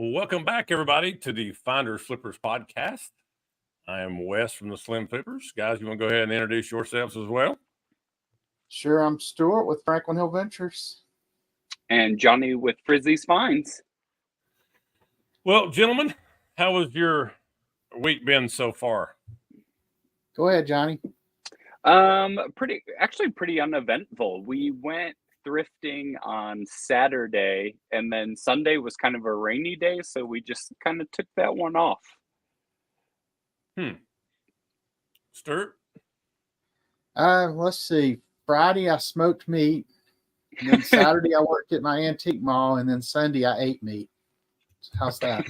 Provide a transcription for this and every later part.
Welcome back, everybody, to the Finders Flippers podcast. I am Wes from the Slim Flippers. Guys, you want to go ahead and introduce yourselves as well? Sure, I'm Stuart with Franklin Hill Ventures. And Johnny with Frizzy's Finds. Well, gentlemen, how has your week been so far? Go ahead, Johnny. Pretty uneventful. We went thrifting on Saturday, and then Sunday was kind of a rainy day, so we just kind of took that one off. Stuart? Let's see. Friday I smoked meat. And then Saturday I worked at my antique mall, and then Sunday I ate meat. How's that?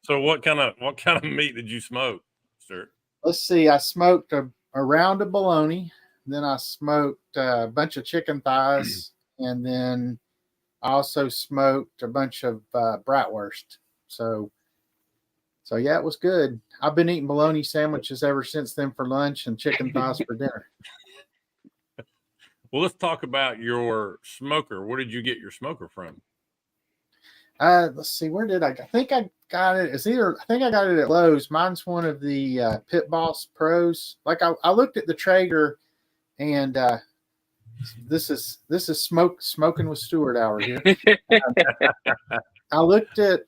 So what kind of meat did you smoke, Stuart? Let's see. I smoked a round of bologna. Then I smoked a bunch of chicken thighs, and then I also smoked a bunch of bratwurst. So yeah, it was good. I've been eating bologna sandwiches ever since then for lunch and chicken thighs for dinner. Well, let's talk about your smoker. Where did you get your smoker from? Let's see. Where did I think I got it? I think I got it at Lowe's. Mine's one of the Pit Boss Pros. Like I looked at the Traeger, and this is smoking with Stuart hour here. I looked at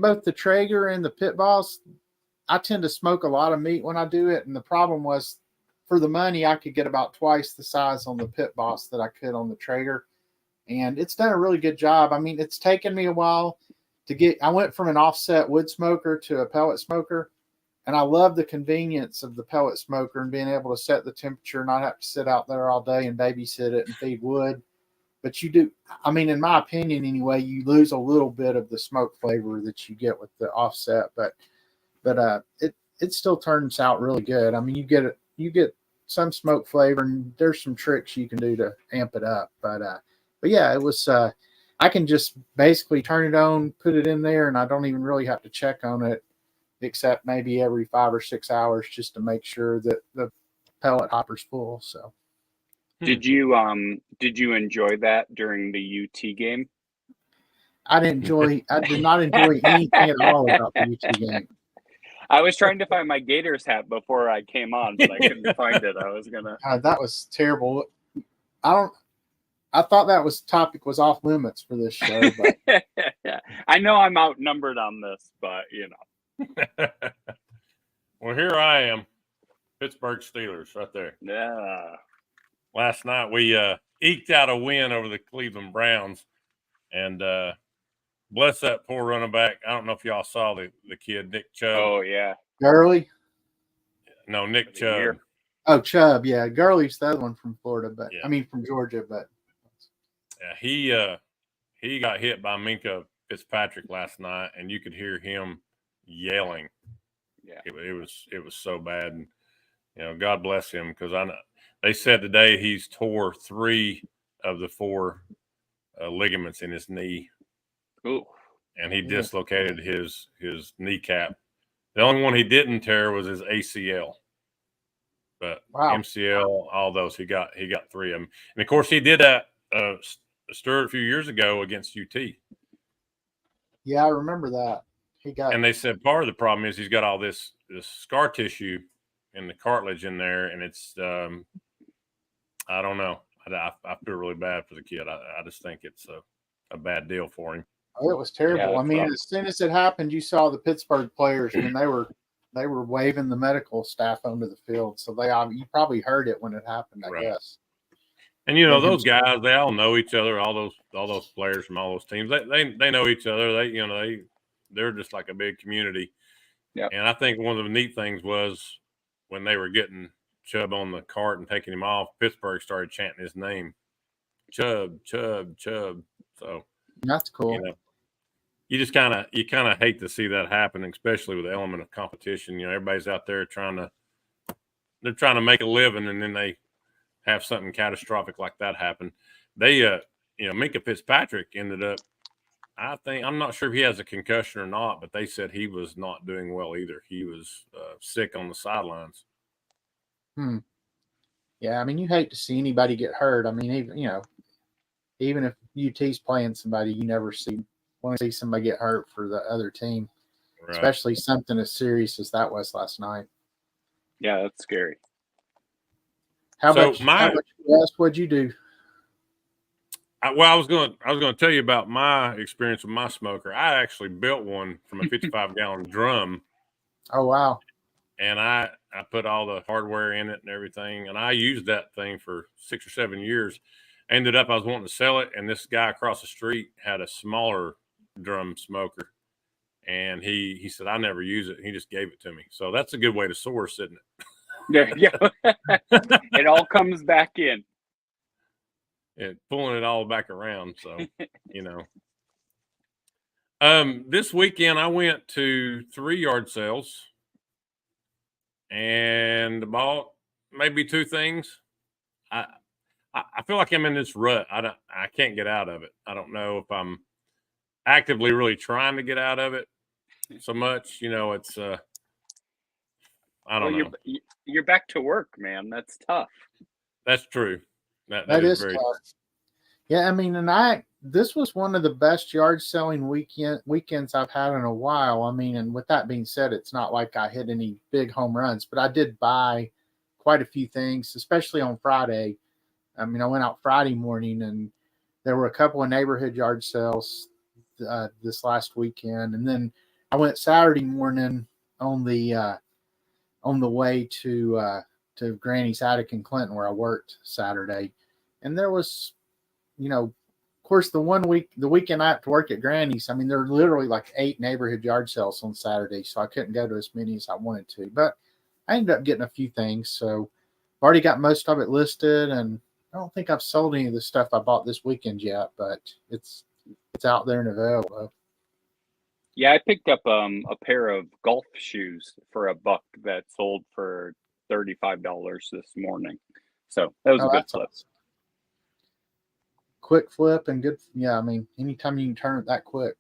both the Traeger and the Pit Boss. I tend to smoke a lot of meat when I do it, and the problem was, for the money, I could get about twice the size on the Pit Boss that I could on the Traeger, and it's done a really good job. I mean, it's taken me a while to get. I went from an offset wood smoker to a pellet smoker, and I love the convenience of the pellet smoker and being able to set the temperature, and not have to sit out there all day and babysit it and feed wood. But you do, I mean, in my opinion anyway, you lose a little bit of the smoke flavor that you get with the offset, but it still turns out really good. I mean, you get some smoke flavor, and there's some tricks you can do to amp it up. But yeah, it was. I can just basically turn it on, put it in there, and I don't even really have to check on it, except maybe every 5 or 6 hours, just to make sure that the pellet hopper's full. So. Did you enjoy that during the UT game? I did not enjoy anything at all about the UT game. I was trying to find my Gators hat before I came on, but I couldn't find it. I was gonna. That was terrible. I thought that topic was off limits for this show, but I know I'm outnumbered on this, but you know. Well, here I am, Pittsburgh Steelers, right there. Yeah. Last night we eked out a win over the Cleveland Browns, and bless that poor running back. I don't know if y'all saw the kid, Nick Chubb. Oh, yeah. Gurley? No, Nick Chubb. Oh, Chubb, yeah. Gurley's the other one from Florida, but yeah. I mean from Georgia, but yeah, he got hit by Minka Fitzpatrick last night, and you could hear him yelling. Yeah, it was so bad, and you know, God bless him, because I know they said today he's tore 3 of the 4 ligaments in his knee. Ooh. And he dislocated his kneecap. The only one he didn't tear was his ACL. But wow. MCL, all those, he got 3 of them. And of course, he did that Stuart a few years ago against UT. Yeah, I remember that. And they said part of the problem is he's got all this scar tissue and the cartilage in there, and it's I don't know. I feel really bad for the kid. I just think it's a bad deal for him. Oh, it was terrible. I mean, as soon as it happened, you saw the Pittsburgh players, and they were waving the medical staff onto the field. So you probably heard it when it happened, I guess. And you know, those guys, they all know each other. All those players from all those teams, they know each other. They're just like a big community. Yeah. And I think one of the neat things was when they were getting Chubb on the cart and taking him off, Pittsburgh started chanting his name, Chubb, Chubb, Chubb. So that's cool. You know, you kind of hate to see that happen, especially with the element of competition. You know, everybody's out there trying to make a living, and then they have something catastrophic like that happen. They, Minka Fitzpatrick ended up. I'm not sure if he has a concussion or not, but they said he was not doing well either. He was sick on the sidelines. Yeah, I mean, you hate to see anybody get hurt. I mean, even if UT's playing somebody, you never see want to see somebody get hurt for the other team, Right. especially something as serious as that was last night. Yeah, that's scary. How So about you, what'd you do? I was going to tell you about my experience with my smoker. I actually built one from a 55-gallon drum. Oh, wow. And I put all the hardware in it and everything. And I used that thing for 6 or 7 years. Ended up, I was wanting to sell it. And this guy across the street had a smaller drum smoker. And he said, I never use it. He just gave it to me. So that's a good way to source, isn't it? There you go. It all comes back in. And pulling it all back around. So, this weekend I went to 3 yard sales and bought maybe 2 things. I feel like I'm in this rut. I can't get out of it. I don't know if I'm actively really trying to get out of it so much. It's I don't know. You're back to work, man. That's tough. That's true. That is very tough. Yeah, I mean, this was one of the best yard selling weekends I've had in a while. I mean, and with that being said, it's not like I hit any big home runs, but I did buy quite a few things, especially on Friday. I mean, I went out Friday morning, and there were a couple of neighborhood yard sales this last weekend, and then I went Saturday morning on the way to Granny's Attic in Clinton, where I worked Saturday, and there was, of course, the weekend I have to work at Granny's. I mean, there are literally like 8 neighborhood yard sales on Saturday, so I couldn't go to as many as I wanted to, but I ended up getting a few things. So I've already got most of it listed, and I don't think I've sold any of the stuff I bought this weekend yet, but it's out there and available. Yeah, I picked up a pair of golf shoes for $1 that sold for $35 this morning. So that was a good flip. Awesome. Quick flip and good. Yeah, I mean, anytime you can turn it that quick.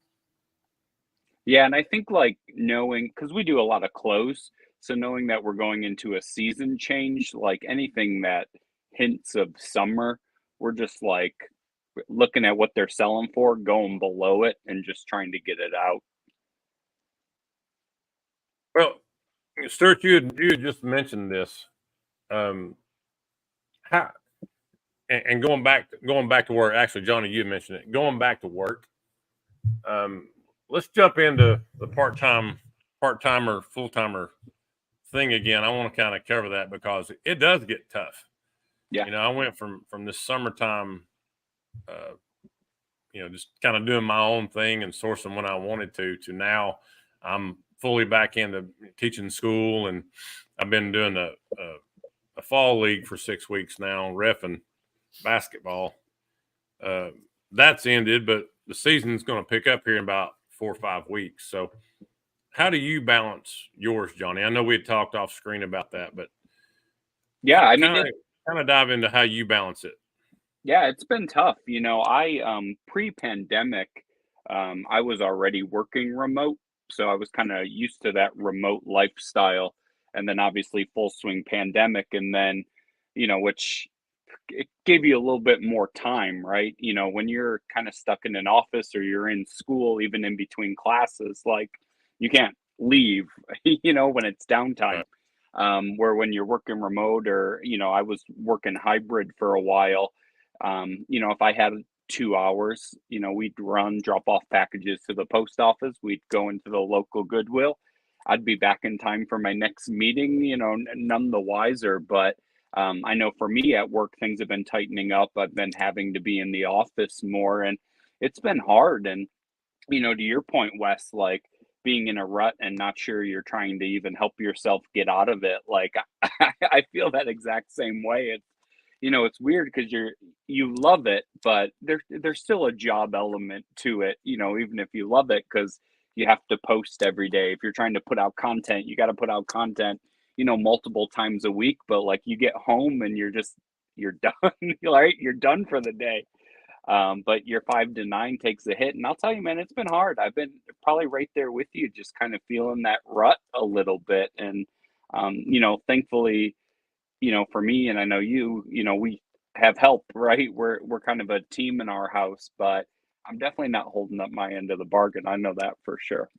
Yeah, and I think like knowing, because we do a lot of clothes, so knowing that we're going into a season change, like anything that hints of summer, we're just like looking at what they're selling for, going below it, and just trying to get it out. Well, Stuart, you had just mentioned this. How and going back to work. Actually, Johnny, you mentioned it. Going back to work. Let's jump into the part-timer, full-timer thing again. I want to kind of cover that because it does get tough. Yeah. I went from this summertime, just kind of doing my own thing and sourcing when I wanted to now I'm fully back into teaching school, and I've been doing a fall league for 6 weeks now, reffing basketball. That's ended, but the season's going to pick up here in about 4 or 5 weeks. So how do you balance yours, Johnny? I know we had talked off screen about that, but yeah, I mean, kind of dive into how you balance it. Yeah, it's been tough. I pre-pandemic, I was already working remote, so I was kind of used to that remote lifestyle. And then obviously full swing pandemic, and then, which it gave you a little bit more time, right? When you're kind of stuck in an office or you're in school, even in between classes, like you can't leave, when it's downtime. Where when you're working remote, or, I was working hybrid for a while, if I had 2 hours, we'd drop off packages to the post office. We'd go into the local Goodwill. I'd be back in time for my next meeting, none the wiser. But I know for me at work, things have been tightening up. I've been having to be in the office more, and it's been hard. And, to your point, Wes, like being in a rut and not sure you're trying to even help yourself get out of it. Like I feel that exact same way. It's weird because you love it, but there's still a job element to it, even if you love it, because you have to post every day. If you're trying to put out content, you got to put out content, multiple times a week. But like you get home and you're done, right? You're done for the day. But your 5 to 9 takes a hit. And I'll tell you, man, it's been hard. I've been probably right there with you, just kind of feeling that rut a little bit. And, thankfully, for me, and I know you, we have help, right? We're kind of a team in our house, but I'm definitely not holding up my end of the bargain. I know that for sure.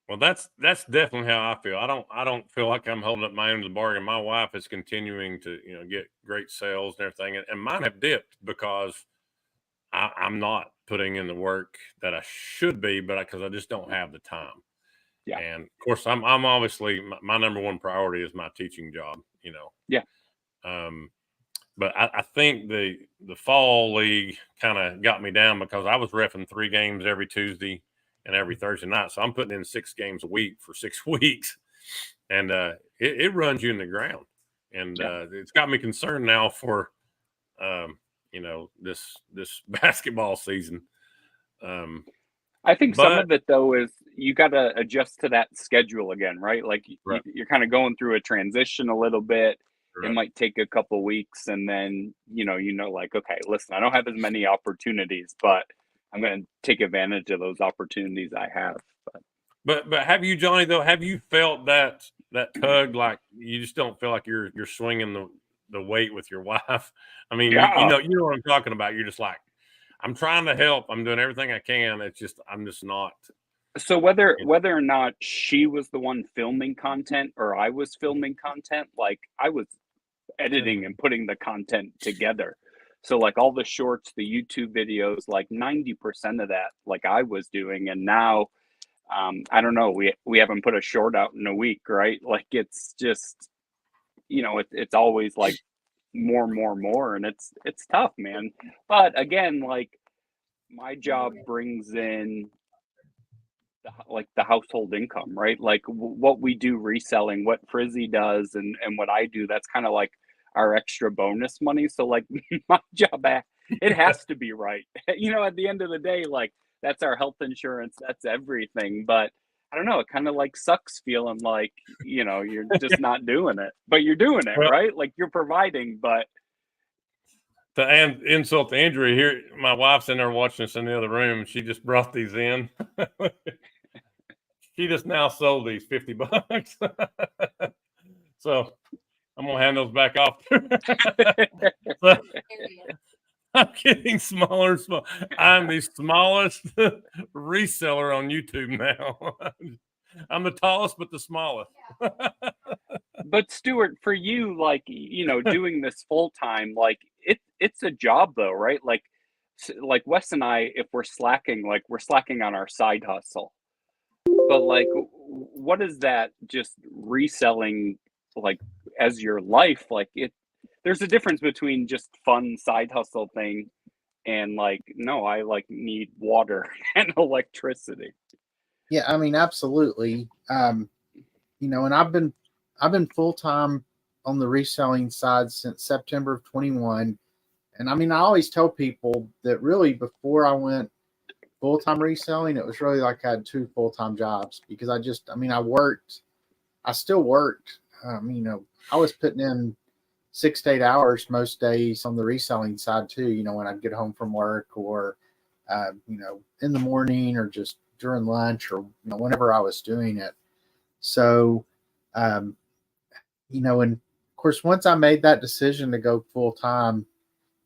Well, that's definitely how I feel. I don't feel like I'm holding up my end of the bargain. My wife is continuing to, get great sales and everything, and mine have dipped because I'm not putting in the work that I should be, but because I just don't have the time. Yeah. And of course, I'm obviously my number one priority is my teaching job. Yeah. But I think the fall league kind of got me down because I was reffing 3 games every Tuesday and every Thursday night. So I'm putting in 6 games a week for 6 weeks, and it runs you in the ground. And it's got me concerned now for this basketball season. I think some But of it though is you got to adjust to that schedule again, right? Like right, you're kind of going through a transition a little bit. It right. might take a couple weeks, and then like, okay, listen, I don't have as many opportunities, but I'm going to take advantage of those opportunities I have. But have you, Johnny, though, have you felt that tug, like you just don't feel like you're swinging the weight with your wife? I mean, Yeah. you know what I'm talking about. You're just like, I'm trying to help. I'm doing everything I can. It's just I'm just not. So whether or not she was the one filming content or I was filming content, like I was editing and putting the content together. So like all the shorts, the YouTube videos, like 90% of that, like I was doing. And now, I don't know, we haven't put a short out in a week, right? Like it's just, it's always like more, and it's tough, man. But again, like my job brings in the household income, right? Like what we do reselling, what Frizzy does, and what I do, that's kind of like our extra bonus money. So like my job, it has to be right. At the end of the day, like that's our health insurance, that's everything. But I don't know, it kind of like sucks feeling like, you're just not doing it, but you're doing it, Well, right? Like you're providing, but to insult the injury here, my wife's in there watching us in the other room. She just brought these in. She just now sold these $50. So I'm gonna hand those back off. So, I'm getting smaller and smaller. I'm the smallest reseller on YouTube now. I'm the tallest, but the smallest. But Stuart, for you, like, doing this full time, like it's a job though, right? Like Wes and I, if we're slacking, like we're slacking on our side hustle. But like, what is that just reselling like as your life? Like there's a difference between just fun side hustle thing and like, no, I like need water and electricity. Yeah, I mean, absolutely. And I've been full time on the reselling side since September of 21. And I mean, I always tell people that really before I went full time reselling, it was really like I had 2 full time jobs because I still worked. I was putting in 6 to 8 hours most days on the reselling side too. When I'd get home from work or, in the morning or just during lunch or whenever I was doing it. So, and of course, once I made that decision to go full time,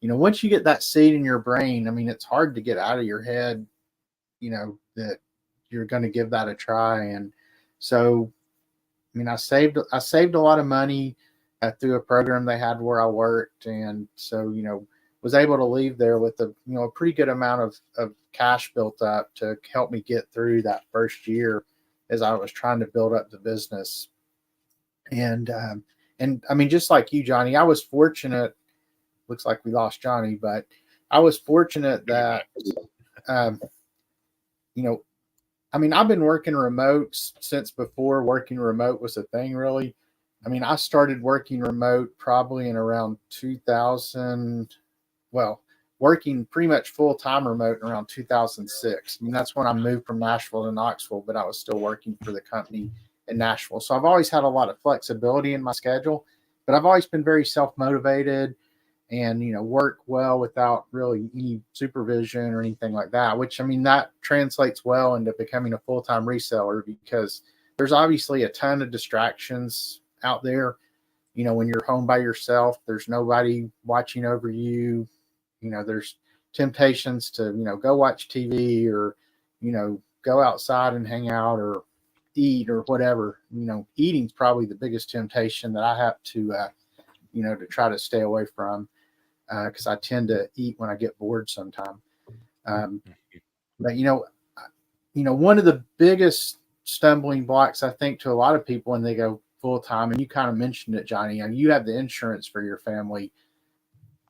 once you get that seed in your brain, I mean, it's hard to get out of your head, that you're going to give that a try. And so, I mean, I saved a lot of money through a program they had where I worked. And so, was able to leave there with a pretty good amount of cash built up to help me get through that first year as I was trying to build up the business. And I mean, just like you, Johnny, I was fortunate. Looks like we lost Johnny, but I was fortunate that, um, I mean, I've been working remote since before working remote was a thing, really. I mean, I started working remote probably in around 2000. Well, working pretty much full time remote in around 2006. I mean, that's when I moved from Nashville to Knoxville, but I was still working for the company in Nashville. So I've always had a lot of flexibility in my schedule, but I've always been very self motivated and work well without really any supervision or anything like that, which I mean that translates well into becoming a full-time reseller because there's obviously a ton of distractions out there. When you're home by yourself, there's nobody watching over you. There's temptations to, go watch TV or, go outside and hang out or eat or whatever. Eating's probably the biggest temptation that I have to, to try to stay away from, because I tend to eat when I get bored sometime. But one of the biggest stumbling blocks, I think, to a lot of people when they go full time, and you kind of mentioned it, Johnny, you have the insurance for your family.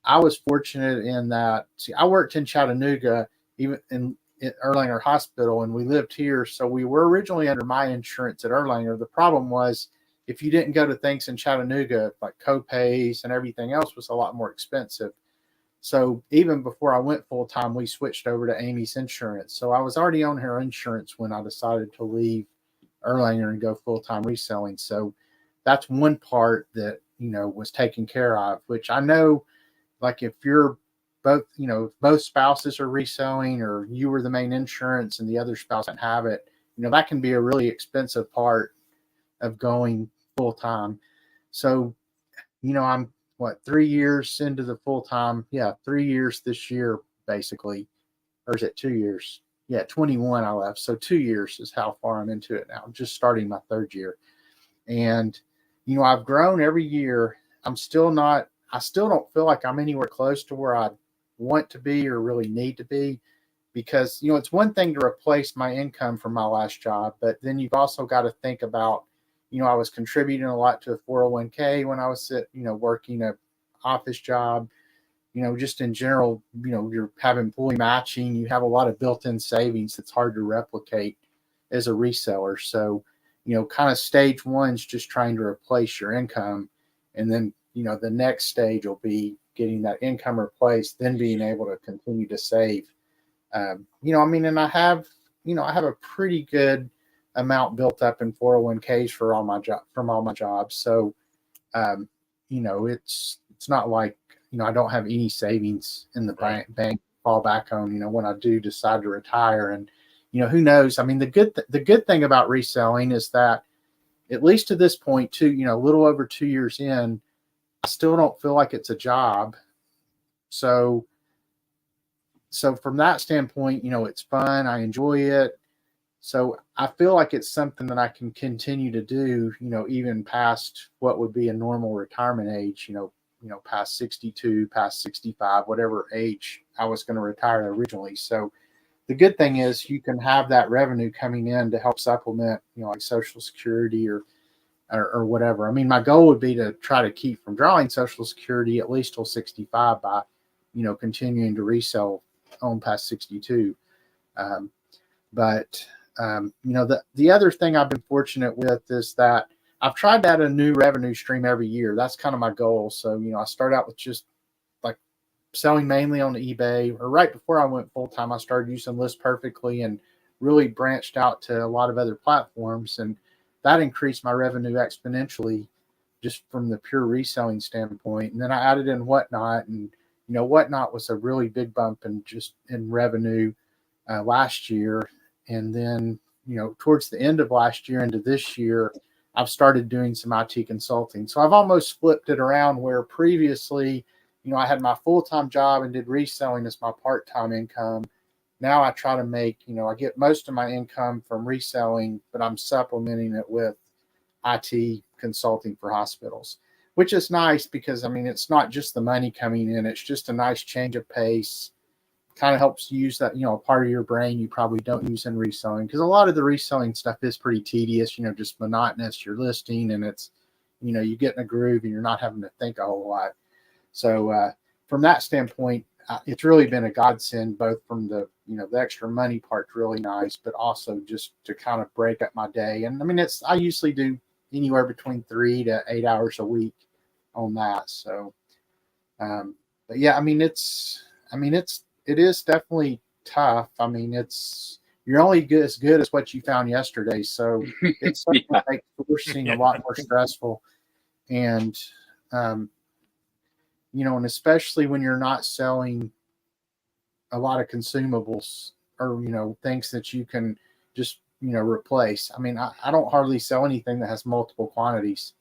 I was fortunate in that, I worked in Chattanooga, even in Erlanger Hospital, and we lived here. So we were originally under my insurance at Erlanger. The problem was, if you didn't go to things in Chattanooga, like co-pays and everything else was a lot more expensive. So even before I went full time, we switched over to Amy's insurance. So I was already on her insurance when I decided to leave Erlanger and go full time reselling. So that's one part that, was taken care of, which I know, like if you're both, if both spouses are reselling or you were the main insurance and the other spouse doesn't have it, that can be a really expensive part of going full time. So, I'm 3 years into the full time? Yeah, 3 years this year, basically. Or is it 2 years? Yeah, 21 I left. So 2 years is how far I'm into it now. I'm just starting my third year. And, I've grown every year. I still don't feel like I'm anywhere close to where I want to be or really need to be, because, it's one thing to replace my income from my last job, but then you've also got to think about, I was contributing a lot to a 401k when I was working a office job, just in general, you're having employee matching, you have a lot of built-in savings that's hard to replicate as a reseller. So, kind of stage one's just trying to replace your income. And then, the next stage will be getting that income replaced, then being able to continue to save. And I have a pretty good amount built up in 401ks for all my from all my jobs. So, it's not like, I don't have any savings in the bank fall back on, when I do decide to retire. And, who knows? I mean, the good thing about reselling is that, at least to this point too, a little over 2 years in, I still don't feel like it's a job. So from that standpoint, it's fun. I enjoy it. So I feel like it's something that I can continue to do, even past what would be a normal retirement age, past 62, past 65, whatever age I was going to retire originally. So the good thing is you can have that revenue coming in to help supplement, like Social Security or whatever. I mean, my goal would be to try to keep from drawing Social Security at least till 65 by, continuing to resell on past 62. But the other thing I've been fortunate with is that I've tried to add a new revenue stream every year. That's kind of my goal. So, I start out with just like selling mainly on eBay, or right before I went full time, I started using List Perfectly and really branched out to a lot of other platforms. And that increased my revenue exponentially just from the pure reselling standpoint. And then I added in Whatnot, and, Whatnot was a really big bump in revenue last year. And then, towards the end of last year into this year, I've started doing some IT consulting. So I've almost flipped it around, where previously, I had my full-time job and did reselling as my part-time income. Now I try to make, I get most of my income from reselling, but I'm supplementing it with IT consulting for hospitals, which is nice because, it's not just the money coming in. It's just a nice change of pace. Kind of helps use that, part of your brain you probably don't use in reselling, because a lot of the reselling stuff is pretty tedious, just monotonous. You're listing and it's, you get in a groove and you're not having to think a whole lot. So from that standpoint, it's really been a godsend, both from the, the extra money part's really nice, but also just to kind of break up my day. And I usually do anywhere between 3 to 8 hours a week on that. So, but yeah, it is definitely tough. You're only as good as what you found yesterday. So it's something that makes sourcing a lot more stressful. And, and especially when you're not selling a lot of consumables or, things that you can just, replace. I don't hardly sell anything that has multiple quantities.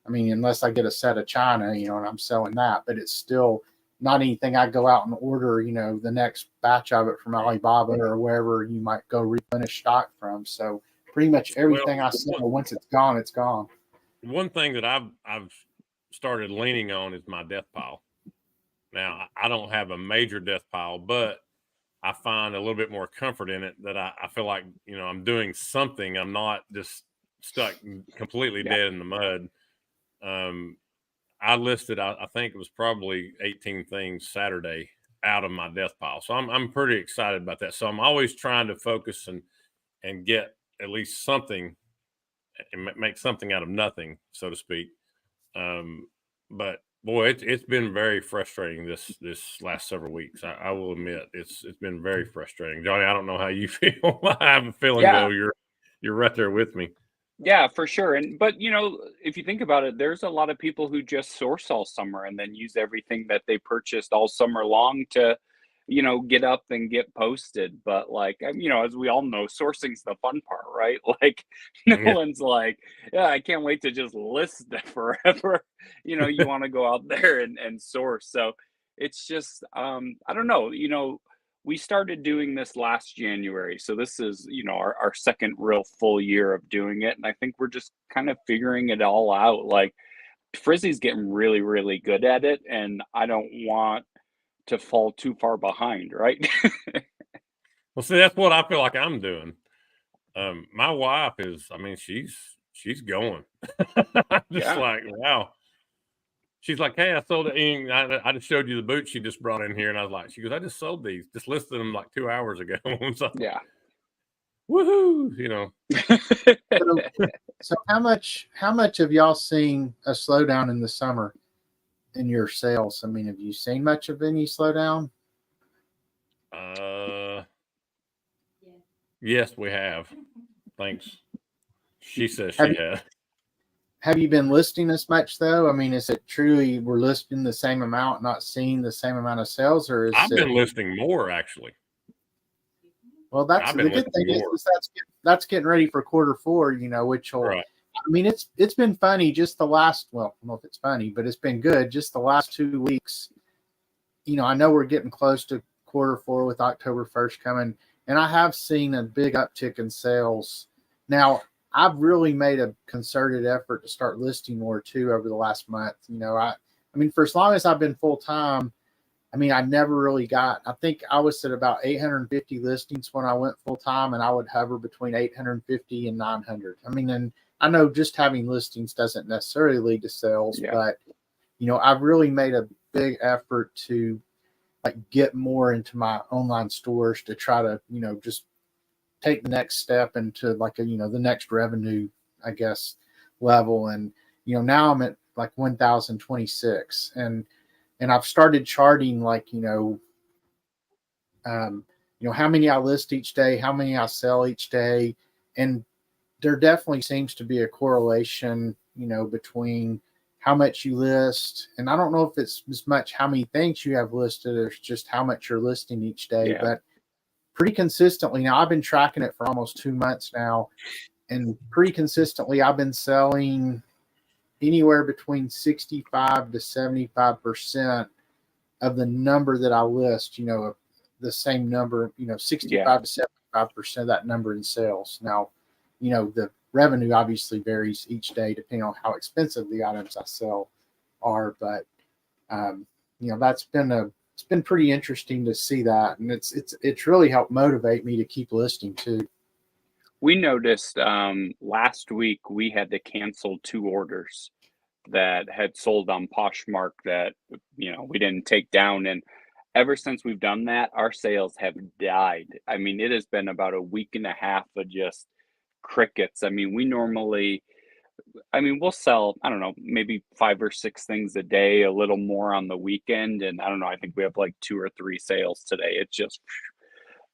Unless I get a set of China, and I'm selling that, but it's still, not anything I go out and order, the next batch of it from Alibaba or wherever you might go replenish stock from. So pretty much everything I sell, once it's gone, it's gone. One thing that I've started leaning on is my death pile. Now, I don't have a major death pile, but I find a little bit more comfort in it that I feel like, I'm doing something. I'm not just stuck completely dead in the mud. I listed, I think it was probably 18 things Saturday out of my death pile. So I'm pretty excited about that. So I'm always trying to focus and get at least something and make something out of nothing, so to speak. But boy, it's been very frustrating this last several weeks. I will admit it's been very frustrating. Johnny, I don't know how you feel. I have a feeling though you're right there with me. Yeah, for sure. But if you think about it, there's a lot of people who just source all summer and then use everything that they purchased all summer long to, get up and get posted. But like, as we all know, sourcing's the fun part, right? Like, no Yeah. one's like, yeah, I can't wait to just list forever. You want to go out there and source. So it's just, I don't know, we started doing this last January. So this is, our second real full year of doing it. And I think we're just kind of figuring it all out. Like Frizzy's getting really, really good at it. And I don't want to fall too far behind, right? Well, see, that's what I feel like I'm doing. My wife is, I mean, she's going. Just Yeah. like, wow. She's like, hey, I sold it. I just showed you the boots she just brought in here. And I was like, she goes, I just sold these, just listed them like 2 hours ago. So, Yeah. woohoo, So how much have y'all seen a slowdown in the summer in your sales? I mean, have you seen much of any slowdown? Yes, we have. Thanks. She says Have she has. Have you been listing as much though? I mean, is it truly we're listing the same amount, not seeing the same amount of sales, or is I've it? been listing more actually. Well, that's I've the been good thing listing more. is that's getting ready for quarter 4. Which will. Right. I mean, it's been funny just the last. Well, I don't know if it's funny, but it's been good just the last 2 weeks. I know we're getting close to quarter 4 with October 1st coming, and I have seen a big uptick in sales. Now, I've really made a concerted effort to start listing more too over the last month. I mean, for as long as I've been full time, I mean, I never really got. I think I was at about 850 listings when I went full time, and I would hover between 850 and 900. I mean, and I know just having listings doesn't necessarily lead to sales, Yeah. but I've really made a big effort to like get more into my online stores to try to just take the next step into like the next revenue, I guess, level. And now I'm at like 1026, and I've started charting like how many I list each day, how many I sell each day, and there definitely seems to be a correlation between how much you list, and I don't know if it's as much how many things you have listed or just how much you're listing each day, Yeah. but pretty consistently now I've been tracking it for almost 2 months now, and pretty consistently I've been selling anywhere between 65 to 75% of the number that I list, the same number, 65 to 75% of that number in sales. Now, the revenue obviously varies each day depending on how expensive the items I sell are, but it's been pretty interesting to see that, and it's really helped motivate me to keep listing too. We noticed last week we had to cancel 2 orders that had sold on Poshmark that we didn't take down. And ever since we've done that, our sales have died. I mean, it has been about a week and a half of just crickets. I mean, we'll sell, I don't know, maybe 5 or 6 things a day, a little more on the weekend. And I don't know, I think we have like 2 or 3 sales today. It's just,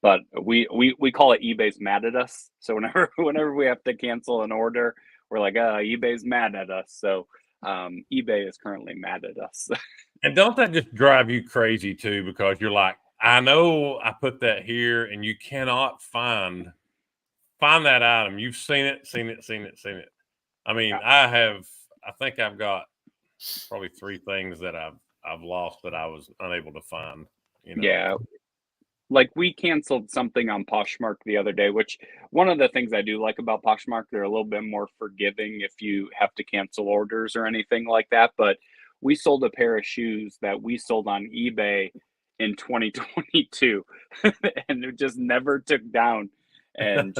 but we call it eBay's mad at us. So whenever we have to cancel an order, we're like, eBay's mad at us. So eBay is currently mad at us. And don't that just drive you crazy too? Because you're like, I know I put that here, and you cannot find that item. You've seen it. I mean, Yeah. I think I've got probably 3 things that I've I've lost that I was unable to find. Yeah. Like we canceled something on Poshmark the other day, which one of the things I do like about Poshmark, they're a little bit more forgiving if you have to cancel orders or anything like that. But we sold a pair of shoes that we sold on eBay in 2022 and it just never took down and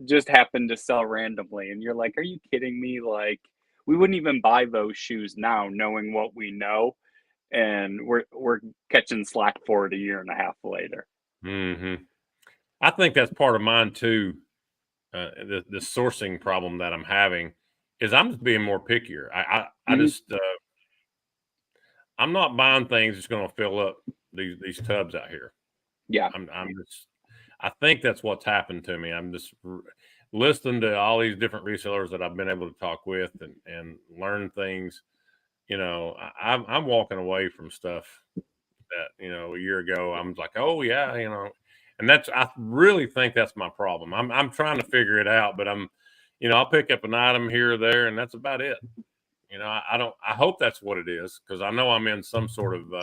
just happened to sell randomly. And you're like, are you kidding me? Like we wouldn't even buy those shoes now knowing what we know, and we're catching slack for it a year and a half later. I think that's part of mine too. The sourcing problem that I'm having is I'm just being more pickier. I just I'm not buying things that's going to fill up these tubs out here. Yeah. I think that's what's happened to me. I'm just listening to all these different resellers that I've been able to talk with and learn things. I'm walking away from stuff that, a year ago, I'm like, oh yeah, and I really think that's my problem. I'm trying to figure it out, but I'll pick up an item here or there and that's about it. I hope that's what it is, because I know I'm in some sort of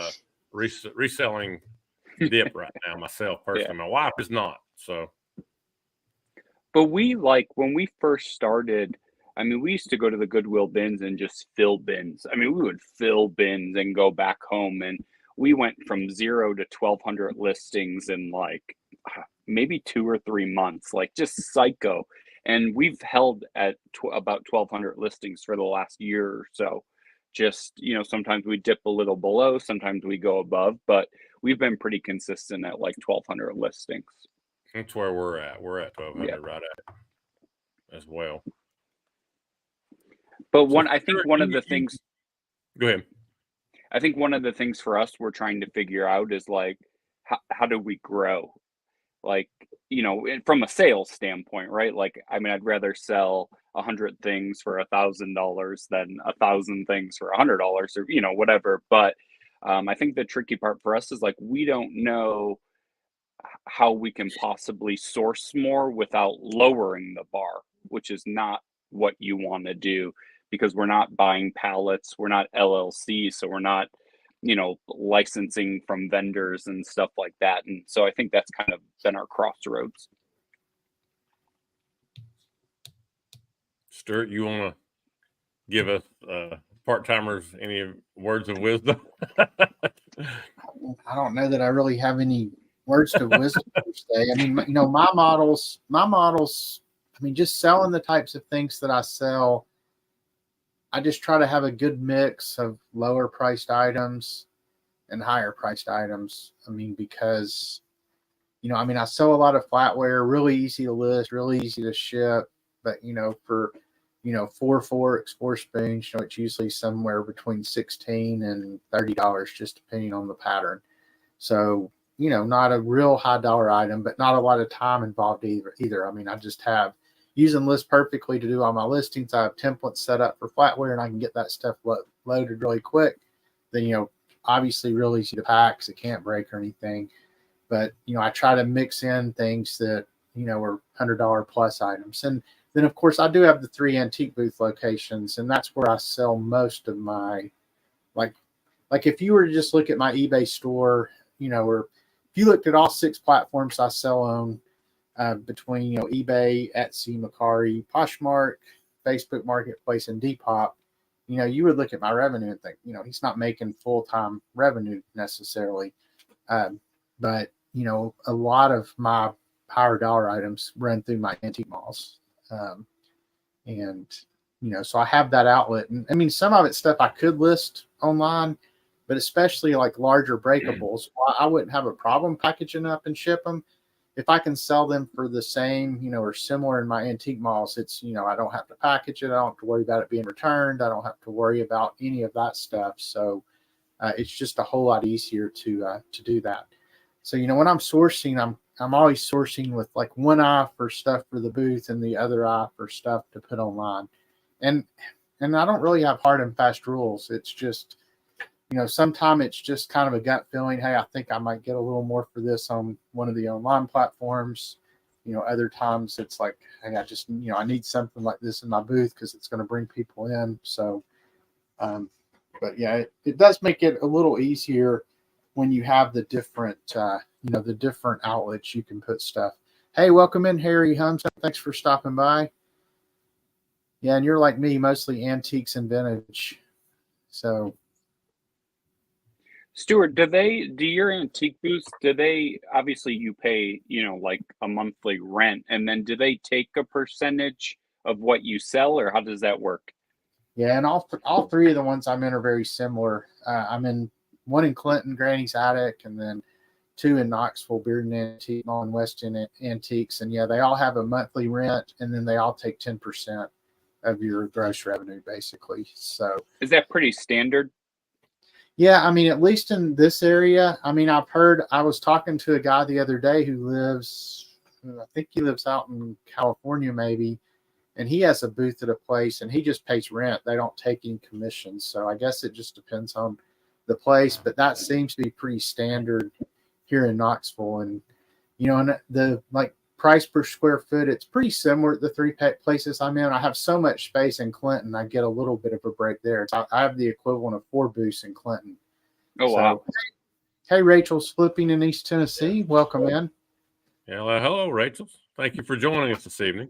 reselling dip right now myself personally. Yeah. My wife is not. So, but when we first started, I mean, we used to go to the Goodwill bins and just fill bins. I mean, we would fill bins and go back home, and we went from 0 to 1,200 listings in like maybe 2 or 3 months, like just psycho. And we've held at about 1,200 listings for the last year or so. Just, sometimes we dip a little below, sometimes we go above, but we've been pretty consistent at like 1,200 listings. That's where we're at. We're at 1,200 right at as well. But I think one of the things. Go ahead. I think one of the things for us we're trying to figure out is like, how do we grow? Like, from a sales standpoint, right? Like, I mean, I'd rather sell 100 things for $1,000 than 1,000 things for $100 or, whatever. But I think the tricky part for us is like, we don't know how we can possibly source more without lowering the bar, which is not what you want to do, because we're not buying pallets, we're not LLC, so we're not licensing from vendors and stuff like that. And so I think that's kind of been our crossroads. Stuart, you want to give us part-timers any words of wisdom? I don't know that I really have any words of wisdom per se. I mean, my models, I mean, just selling the types of things that I sell, I just try to have a good mix of lower priced items and higher priced items. I mean, because, I sell a lot of flatware, really easy to list, really easy to ship. But, for, 4 Explorer spoons, it's usually somewhere between $16 and $30, just depending on the pattern. So, not a real high dollar item, but not a lot of time involved either. I mean, I just have using List Perfectly to do all my listings. I have templates set up for flatware, and I can get that stuff loaded really quick. Then, obviously real easy to pack because it can't break or anything. But, I try to mix in things that, are $100 plus items. And then, of course, I do have the 3 antique booth locations, and that's where I sell most of my, like if you were to just look at my eBay store, or if you looked at all 6 platforms I sell on, between, eBay, Etsy, Mercari, Poshmark, Facebook Marketplace, and Depop, you would look at my revenue and think, he's not making full-time revenue necessarily. But, a lot of my higher dollar items run through my antique malls. And, so I have that outlet. And I mean, some of it's stuff I could list online, but especially like larger breakables, I wouldn't have a problem packaging up and ship them. If I can sell them for the same, or similar in my antique malls, it's, I don't have to package it. I don't have to worry about it being returned. I don't have to worry about any of that stuff. So it's just a whole lot easier to do that. So, when I'm sourcing, I'm always sourcing with like one eye for stuff for the booth and the other eye for stuff to put online. And I don't really have hard and fast rules. It's just, sometimes it's just kind of a gut feeling. Hey, I think I might get a little more for this on one of the online platforms. Other times it's like, hey, I just, I need something like this in my booth because it's going to bring people in. So, But yeah, it does make it a little easier when you have the different, the different outlets you can put stuff. Hey, welcome in, Harry Humson. Thanks for stopping by. Yeah, and you're like me, mostly antiques and vintage. So, Stuart, do your antique booths, do they, obviously you pay, like a monthly rent, and then do they take a percentage of what you sell, or how does that work? yeah, and all three of the ones I'm in are very similar. I'm in one in Clinton, Granny's Attic, and then two in Knoxville, Bearden Antique Mall and Weston Antiques. And yeah, they all have a monthly rent, and then they all take 10% of your gross revenue, basically. So, Is that pretty standard? yeah, I mean, at least in this area, I mean, I was talking to a guy the other day who I think he lives out in California, maybe, and he has a booth at a place and he just pays rent. They don't take any commissions. So I guess it just depends on the place, but that seems to be pretty standard here in Knoxville. And, and the like price per square foot, it's pretty similar to the three places I'm in. I have so much space in Clinton, I get a little bit of a break there. I have the equivalent of 4 booths in Clinton. Oh, wow. Hey, Rachel's flipping in East Tennessee. Welcome in. Yeah, well, hello, Rachel. Thank you for joining us this evening.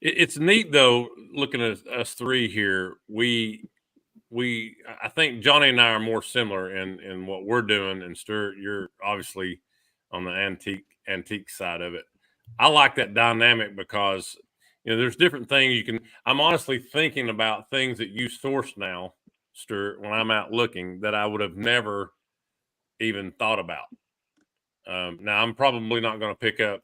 It's neat though, looking at us three here. I think Johnny and I are more similar in what we're doing, and Stuart, you're obviously on the antique side of it. I like that dynamic because there's different things you can. I'm honestly thinking about things that you source now, Stuart, when I'm out looking that I would have never even thought about. Now I'm probably not going to pick up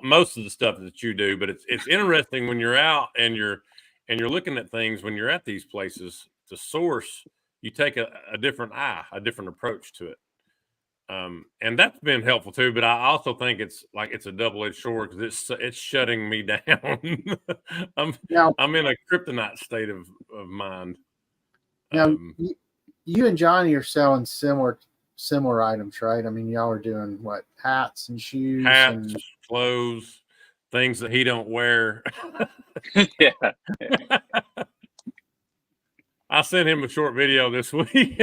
most of the stuff that you do, but it's interesting when you're out and you're looking at things when you're at these places to source. You take a different a different approach to it, and that's been helpful too. But I also think it's a double-edged sword because it's shutting me down. I'm in a kryptonite state of mind. Now, you and Johnny are selling similar items, right? I mean, y'all are doing what, hats and shoes, and clothes, things that he don't wear. Yeah. I sent him a short video this week.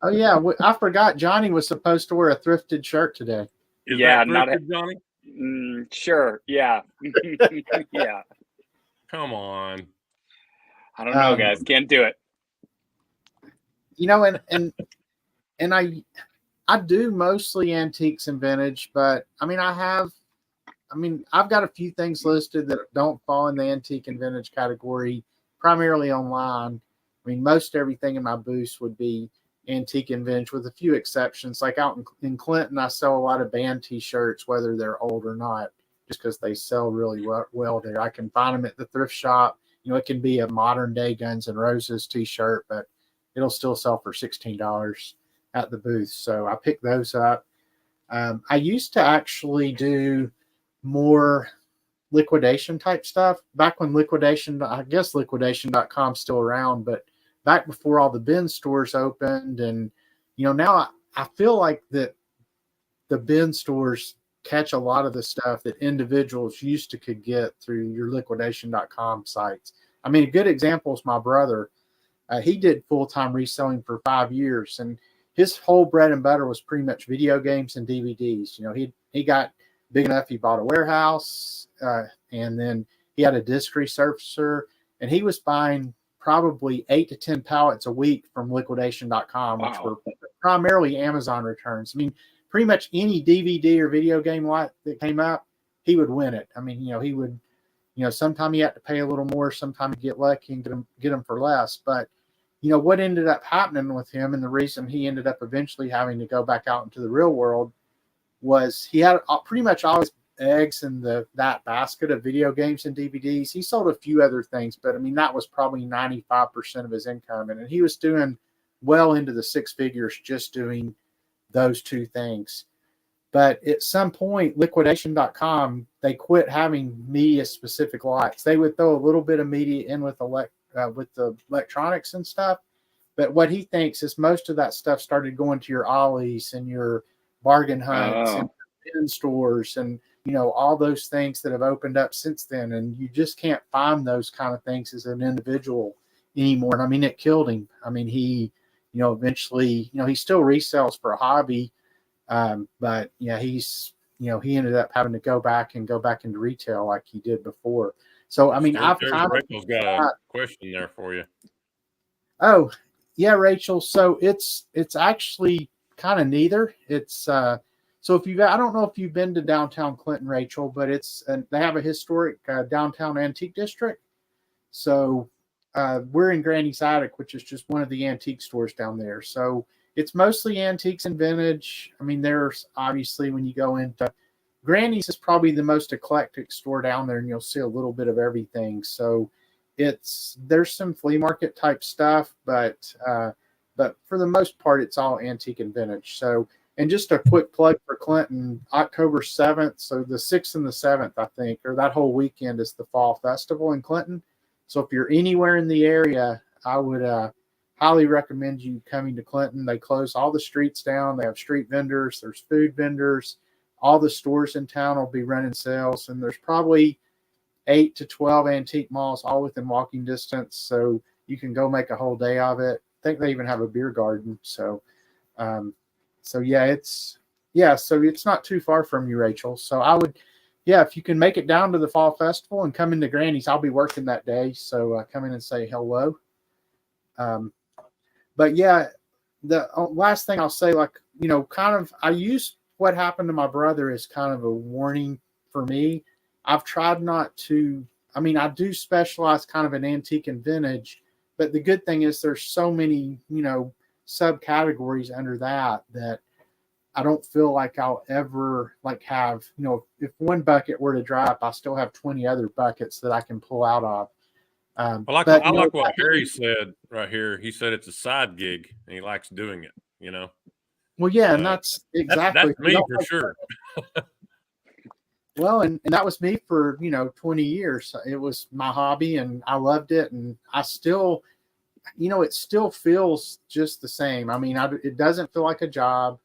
Oh yeah, I forgot Johnny was supposed to wear a thrifted shirt today. Is that thrifted, Johnny? Sure. Yeah. Yeah. Come on. I don't know, guys. Can't do it. And I do mostly antiques and vintage, but I mean, I've got a few things listed that don't fall in the antique and vintage category, primarily online. I mean, most everything in my booths would be antique and vintage with a few exceptions. Like out in Clinton, I sell a lot of band t-shirts, whether they're old or not, just because they sell really well there. I can find them at the thrift shop. It can be a modern day Guns N' Roses t-shirt, but it'll still sell for $16 at the booth. So I pick those up. I used to actually do more liquidation type stuff back when I guess liquidation.com's still around, but back before all the bin stores opened. And, now I feel like that the bin stores catch a lot of the stuff that individuals could get through your liquidation.com sites. I mean, a good example is my brother. He did full-time reselling for 5 years, and his whole bread and butter was pretty much video games and DVDs. He got big enough, he bought a warehouse, and then he had a disc resurfacer, and he was buying probably 8 to 10 pallets a week from liquidation.com, Wow. which were primarily Amazon returns. I mean, pretty much any DVD or video game lot that came up, he would win it. I mean, he would, sometimes you had to pay a little more, sometimes you get lucky and get them for less. But, what ended up happening with him, and the reason he ended up eventually having to go back out into the real world, was he had pretty much all his eggs in that basket of video games and DVDs. He sold a few other things, but I mean, that was probably 95% of his income. And he was doing well into the 6 figures just doing those two things. But at some point, liquidation.com, they quit having media specific lots. They would throw a little bit of media in with the electronics and stuff. But what he thinks is most of that stuff started going to your Ollie's and your bargain hunts and bin stores and, all those things that have opened up since then. And you just can't find those kind of things as an individual anymore. And I mean, it killed him. I mean, he, eventually, he still resells for a hobby. But yeah, he ended up having to go back into retail like he did before. So, I mean, I've kind of, Rachel's got a question there for you. oh yeah, Rachel. So it's actually kind of neither. It's, so I don't know if you've been to downtown Clinton, Rachel, but they have a historic downtown antique district. So we're in Granny's Attic, which is just one of the antique stores down there. So it's mostly antiques and vintage. I mean, there's obviously, when you go into Granny's, is probably the most eclectic store down there, and you'll see a little bit of everything. So there's some flea market type stuff, but for the most part, it's all antique and vintage. So, and just a quick plug for Clinton, October 7th. So the 6th and the 7th, I think, or that whole weekend, is the Fall Festival in Clinton. So if you're anywhere in the area, I would highly recommend you coming to Clinton. They close all the streets down. They have street vendors. There's food vendors. All the stores in town will be running sales. And there's probably 8 to 12 antique malls, all within walking distance. So you can go make a whole day of it. I think they even have a beer garden. So, so it's not too far from you, Rachel. So I would, if you can make it down to the Fall Festival and come into Granny's, I'll be working that day. So come in and say hello. But yeah, the last thing I'll say, I use what happened to my brother as kind of a warning for me. I've tried not to, I do specialize kind of in antique and vintage, but the good thing is there's so many, subcategories under that I don't feel like I'll ever have, if one bucket were to dry up, I still have 20 other buckets that I can pull out of. I like what Harry said right here. He said it's a side gig and he likes doing it, Well, yeah, and that's exactly. That's me for sure. Well, and that was me for, 20 years. It was my hobby and I loved it. And I still, it still feels just the same. It doesn't feel like a job.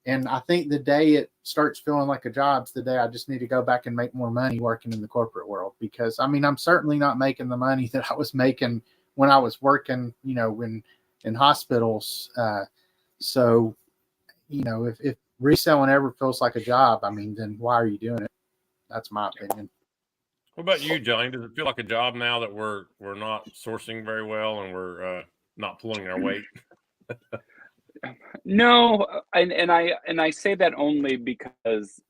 And I think the day it starts feeling like a job is the day I just need to go back and make more money working in the corporate world. Because, I'm certainly not making the money that I was making when I was working, in hospitals. So, if reselling ever feels like a job, then why are you doing it? That's my opinion. What about you, Johnny? Does it feel like a job now that we're not sourcing very well and we're not pulling our weight? No, and I say that only because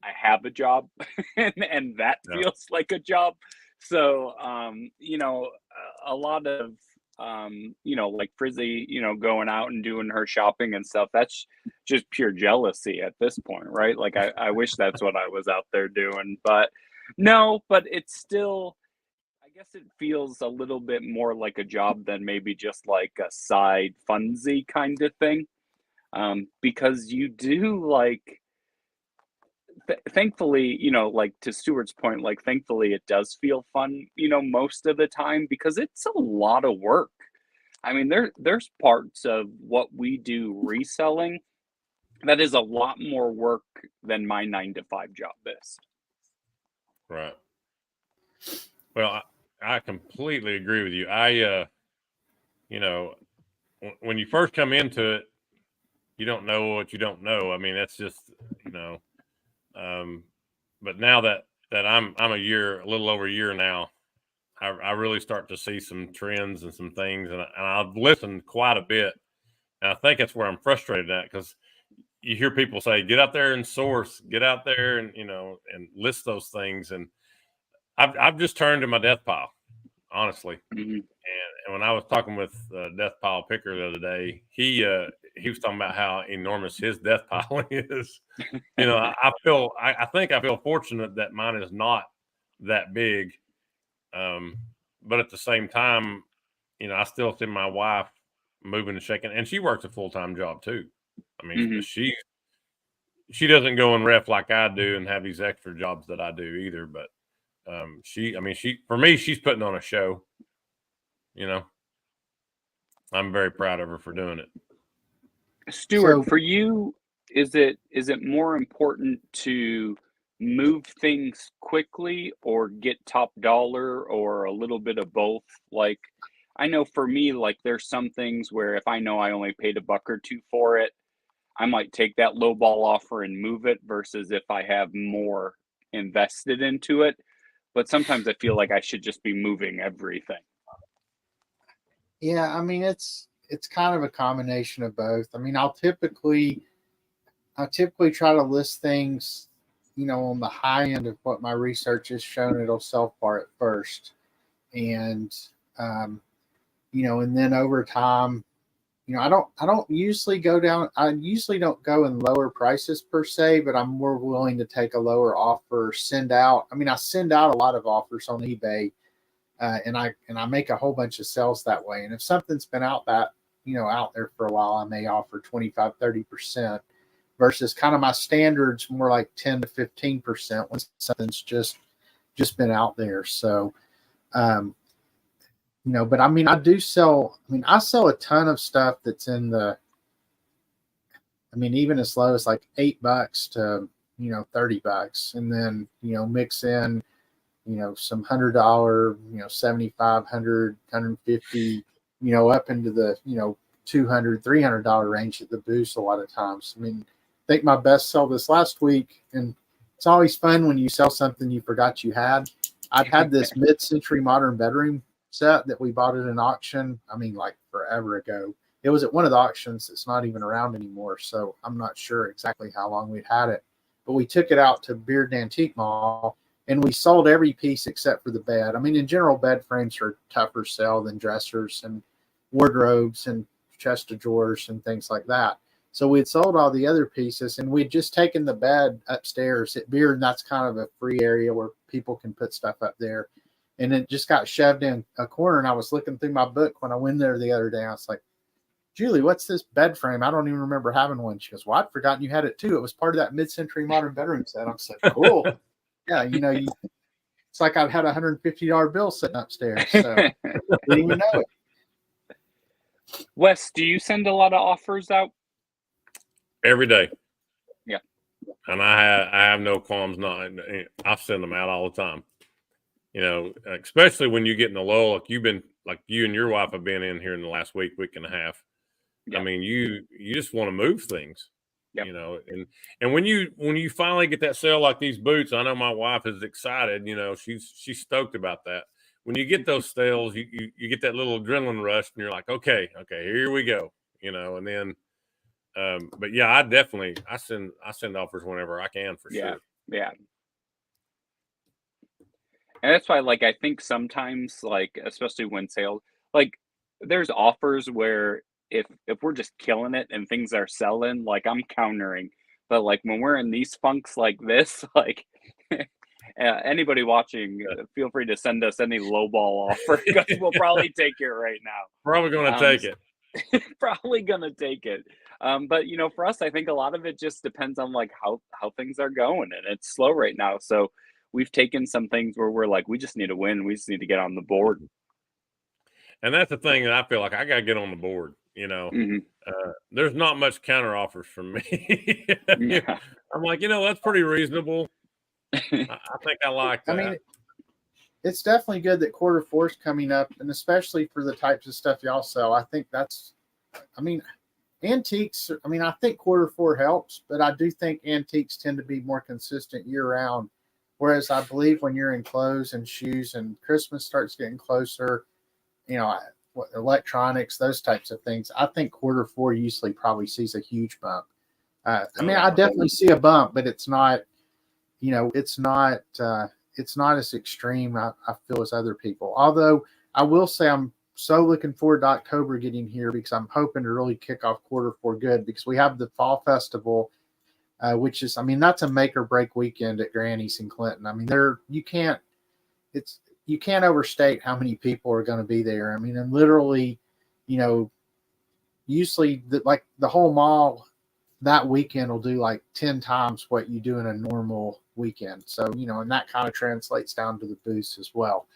I have a job and that feels like a job. So a lot of like Frizzy, going out and doing her shopping and stuff, that's just pure jealousy at this point, right? Like I wish that's what I was out there doing, but no, but it's still, I guess it feels a little bit more like a job than maybe just like a side funsy kind of thing. Because you do thankfully, like to Stuart's point, like thankfully it does feel fun, most of the time because it's a lot of work. There's parts of what we do reselling that is a lot more work than my 9 to 5 job is. Right. Well, I completely agree with you. I, when you first come into it, you don't know what you don't know. That's just, but now that I'm a little over a year now, I really start to see some trends and some things, and I've listened quite a bit, and I think that's where I'm frustrated at, because you hear people say, get out there and source, get out there and, and list those things. And I've just turned to my death pile, honestly. Mm-hmm. And when I was talking with Death Pile Picker the other day, he was talking about how enormous his death pile is. I think I feel fortunate that mine is not that big. But at the same time, I still see my wife moving and shaking, and she works a full-time job too. Mm-hmm. She doesn't go and ref like I do and have these extra jobs that I do either. But for me, she's putting on a show. I'm very proud of her for doing it. Stuart, for you, is it more important to move things quickly or get top dollar or a little bit of both? Like, I know for me, like there's some things where if I know I only paid $1 or 2 for it, I might take that low ball offer and move it versus if I have more invested into it. But sometimes I feel like I should just be moving everything. Yeah, I mean it's kind of a combination of both. I mean, I typically try to list things, on the high end of what my research has shown it'll sell for at first, and um, and then over time, I don't usually go down. I usually don't go in lower prices per se, but I'm more willing to take a lower offer, send out. I mean, I send out a lot of offers on eBay, and I make a whole bunch of sales that way. And if something's been out there for a while, I may offer 25-30% versus kind of my standards more like 10 to 15% when something's just been out there. So, um, but I mean, I sell a ton of stuff that's in even as low as like $8 to, $30. And then, mix in, some $100, 75, 100, 150, up into the, $200, $300 range at the booth a lot of times. I mean, I think my best sell this last week, and it's always fun when you sell something you forgot you had. I've had this mid-century modern bedroom set that we bought at an auction. I mean, like forever ago. It was at one of the auctions that's not even around anymore, so I'm not sure exactly how long we'd had it. But we took it out to Beard Antique Mall, and we sold every piece except for the bed. I mean, in general, bed frames are tougher sell than dressers and wardrobes and chest of drawers and things like that. So we'd sold all the other pieces, and we'd just taken the bed upstairs at Beard, and that's kind of a free area where people can put stuff up there. And it just got shoved in a corner, and I was looking through my book when I went there the other day. I was like, Julie, what's this bed frame? I don't even remember having one. She goes, well, I'd forgotten you had it too. It was part of that mid-century modern bedroom set. I'm like, cool. Yeah, it's like I've had a $150 bill sitting upstairs. So I didn't even know it. Wes, do you send a lot of offers out? Every day. Yeah. And I have no qualms not. I send them out all the time. Especially when you get in the lull, like you and your wife have been in here in the last week and a half. Yep. I mean, you just want to move things, yep. And when you finally get that sale like these boots, I know my wife is excited. She's stoked about that. When you get those sales, you get that little adrenaline rush, and you're like, okay, here we go. And then, but yeah, I send offers whenever I can for sure. Yeah. And that's why, like, I think sometimes, like, especially when sales, like, there's offers where if we're just killing it and things are selling, like, I'm countering. But like when we're in these funks like this, like anybody watching, feel free to send us any lowball offer because we'll probably take it right now. Probably going to take it. Probably going to take it. But for us, I think a lot of it just depends on like how things are going, and it's slow right now. So we've taken some things where we're like, we just need to win. We just need to get on the board. And that's the thing that I feel like I got to get on the board. Mm-hmm. There's not much counter offers from me. Yeah. I'm like, that's pretty reasonable. I think I like that. I mean, it's definitely good that quarter four is coming up, and especially for the types of stuff y'all sell. I think antiques. I think quarter four helps, but I do think antiques tend to be more consistent year round. Whereas I believe when you're in clothes and shoes and Christmas starts getting closer, electronics, those types of things, I think quarter four usually probably sees a huge bump. I definitely see a bump, but it's not, it's not as extreme, I feel, as other people. Although I will say I'm so looking forward to October getting here because I'm hoping to really kick off quarter four good because we have the fall festival, which is, that's a make or break weekend at Granny's in Clinton. You can't overstate how many people are going to be there. And literally, usually the whole mall that weekend will do like 10 times what you do in a normal weekend. So, and that kind of translates down to the booths as well.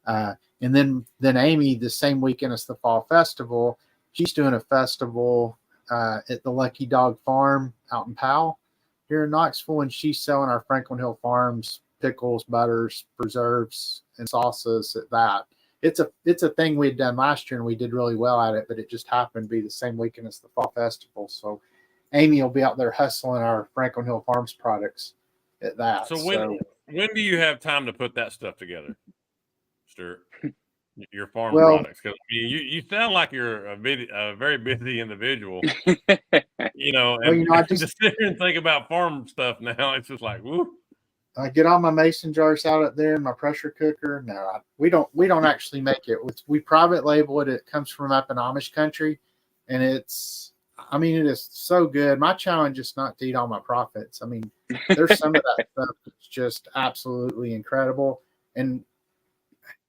And then Amy, the same weekend as the fall festival, she's doing a festival at the Lucky Dog Farm out in Powell here in Knoxville, and she's selling our Franklin Hill Farms pickles, butters, preserves, and salsas at that. it's a thing we had done last year and we did really well at it, but it just happened to be the same weekend as the fall festival. So Amy will be out there hustling our Franklin Hill Farms products at that. So when do you have time to put that stuff together, Stuart? Your farm products, because you sound like you're a very busy individual. And I just sit here and think about farm stuff now. It's just like, woo. I get all my mason jars out up there in my pressure cooker. No, we don't actually make it. We private label it. It comes from up in Amish country, and it is so good. My challenge is not to eat all my profits. I mean, there's some of that stuff that's just absolutely incredible. And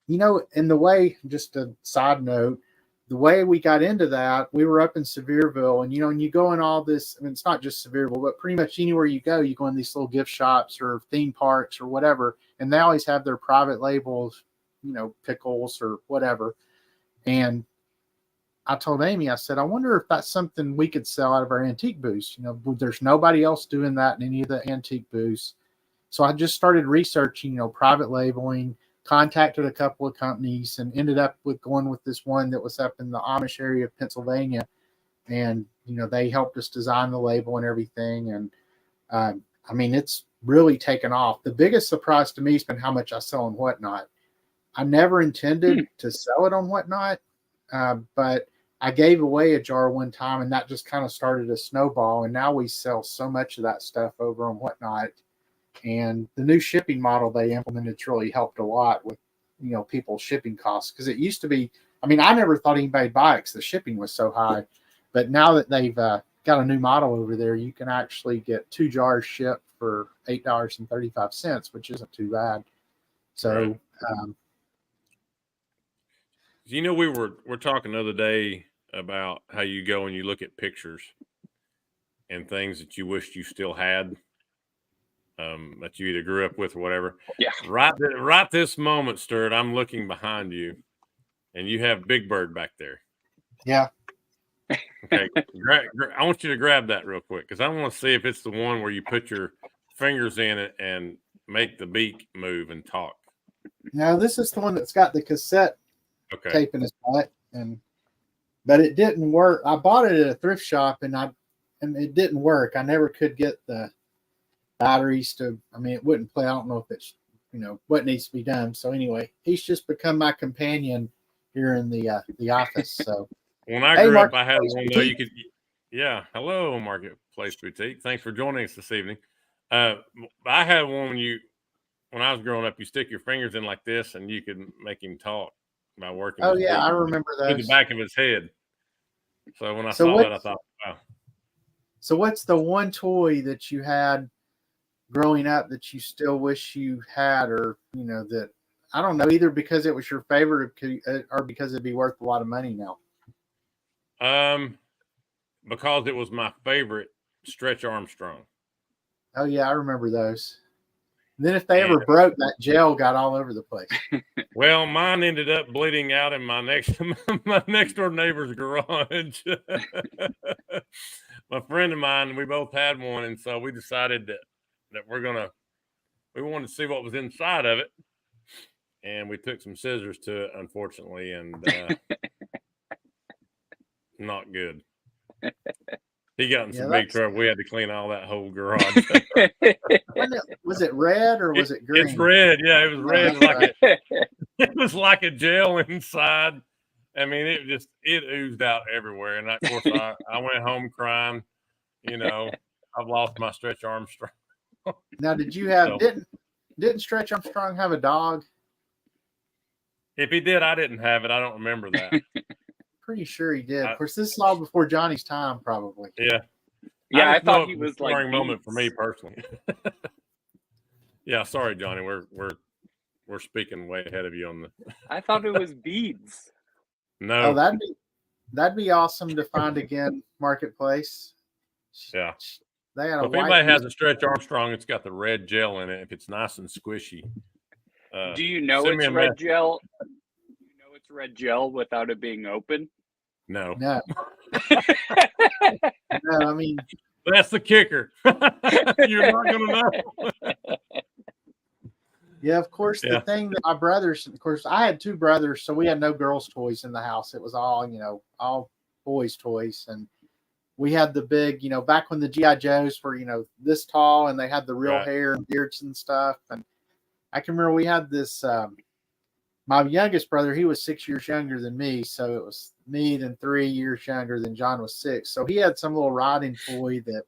in the way, just a side note, the way we got into that, we were up in Sevierville, and and you go in all this. I mean, it's not just Sevierville, but pretty much anywhere you go in these little gift shops or theme parks or whatever, and they always have their private labels, pickles or whatever. And I told Amy, I said, I wonder if that's something we could sell out of our antique booths. There's nobody else doing that in any of the antique booths. So I just started researching, private labeling, contacted a couple of companies, and ended up going with this one that was up in the Amish area of Pennsylvania. And, they helped us design the label and everything. And it's really taken off. The biggest surprise to me has been how much I sell on Whatnot. I never intended to sell it on Whatnot, but I gave away a jar one time, and that just kind of started a snowball. And now we sell so much of that stuff over on Whatnot. And the new shipping model they implemented's really helped a lot with, people's shipping costs. Because it used to be, I never thought anybody'd buy it because the shipping was so high. But now that they've got a new model over there, you can actually get 2 jars shipped for $8.35, which isn't too bad. So, we're talking the other day about how you go and you look at pictures and things that you wished you still had. That you either grew up with or whatever. Yeah. Right this moment, Stuart, I'm looking behind you, and you have Big Bird back there. Yeah. Okay. I want you to grab that real quick because I want to see if it's the one where you put your fingers in it and make the beak move and talk. No, this is the one that's got the cassette tape in his butt, but it didn't work. I bought it at a thrift shop, and it didn't work. I never could get the batteries to, it wouldn't play. I don't know if it's, what needs to be done. So anyway, he's just become my companion here in the office. So when I grew up, I had one though. You could, hello, Marketplace Boutique. Thanks for joining us this evening. I had one when I was growing up, you stick your fingers in like this, and you could make him talk by working. Oh yeah, I remember that. In the back of his head. So when I saw that, I thought, wow. So what's the one toy that you had growing up that you still wish you had, or that, I don't know, either because it was your favorite or because it'd be worth a lot of money now? Because it was my favorite, Stretch Armstrong. Oh yeah, I remember those. And then if they ever broke, that gel got all over the place. Well, mine ended up bleeding out in my next door neighbor's garage. My friend of mine, we both had one, and so we decided that we wanted to see what was inside of it, and we took some scissors to it, unfortunately, and not good. He got in some big trouble. We had to clean all that whole garage. Was it red or was it green? It's red. Yeah, it was red. It was like a gel inside. It oozed out everywhere. And of course, I went home crying. I've lost my Stretch Armstrong. Now, did you have didn't Stretch Armstrong have a dog? If he did, I didn't have it. I don't remember that. Pretty sure he did. Of course, this is all before Johnny's time, probably. Yeah. Yeah, I thought he was like a moment for me personally. Yeah, sorry, Johnny. We're speaking way ahead of you on the. I thought it was beads. No. Oh, that'd be awesome to find again, Marketplace. Yeah. They had if anybody has a Stretch Armstrong, it's got the red gel in it. If it's nice and squishy. Do you know it's red gel? Do you know it's red gel without it being open? No. No. No, that's the kicker. You're not gonna know. Yeah, of course. The Yeah. thing that my brothers, of course, I had two brothers, so we had no girls' toys in the house. It was all, all boys' toys. And we had the big, back when the GI Joes were, this tall, and they had the real Right. hair and beards and stuff. And I can remember we had this. My youngest brother, he was 6 years younger than me, so it was me then 3 years younger than John was 6. So he had some little riding toy that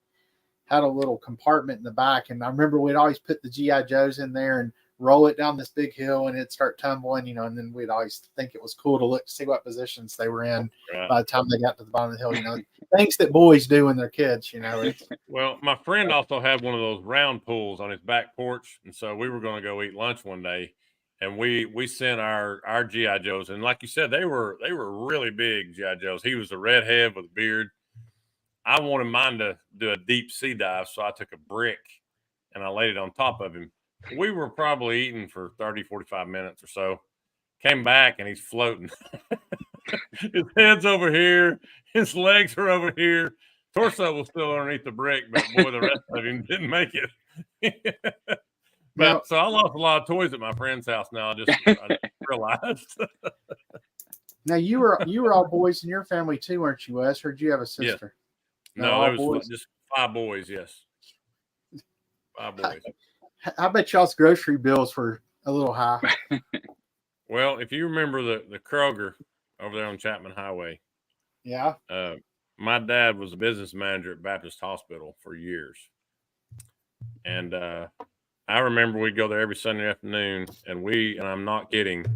had a little compartment in the back, and I remember we'd always put the GI Joes in there and roll it down this big hill, and it'd start tumbling, and then we'd always think it was cool to look to see what positions they were in Right. by the time they got to the bottom of the hill. Things that boys do when they're kids. Well, my friend also had one of those round pools on his back porch, and so we were going to go eat lunch one day, and we sent our GI Joes, and like you said, they were really big GI Joes. He was a redhead with a beard. I wanted mine to do a deep sea dive, so I took a brick and I laid it on top of him. We were probably eating for 30, 45 minutes or so. Came back and he's floating. His head's over here. His legs are over here. Torso was still underneath the brick, but boy, the rest of him didn't make it. So I lost a lot of toys at my friend's house now. I just realized. Now you were all boys in your family too, weren't you, Wes? Or did you have a sister? Yeah. No, there was just 5 boys. Yes, 5 boys. I bet y'all's grocery bills were a little high. Well, if you remember the Kroger over there on Chapman Highway. Yeah. My dad was a business manager at Baptist Hospital for years. And I remember we'd go there every Sunday afternoon, and I'm not kidding,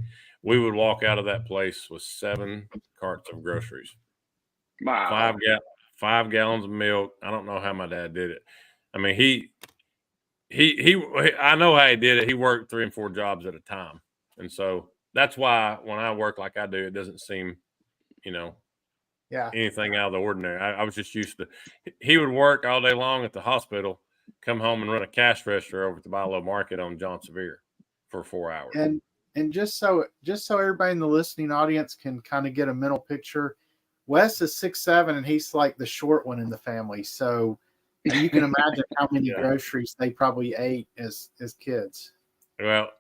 we would walk out of that place with 7 carts of groceries. Wow. 5 gallons of milk. I don't know how my dad did it. I mean, I know how he did it. He worked 3 and 4 jobs at a time. And so that's why when I work like I do, it doesn't seem, anything out of the ordinary. I was just used to, he would work all day long at the hospital, come home and run a cash register over at the Bilo Market on John Sevier for 4 hours. And just so everybody in the listening audience can kind of get a mental picture, Wes is 6'7", and he's like the short one in the family. So you can imagine how many groceries they probably ate as kids. Well,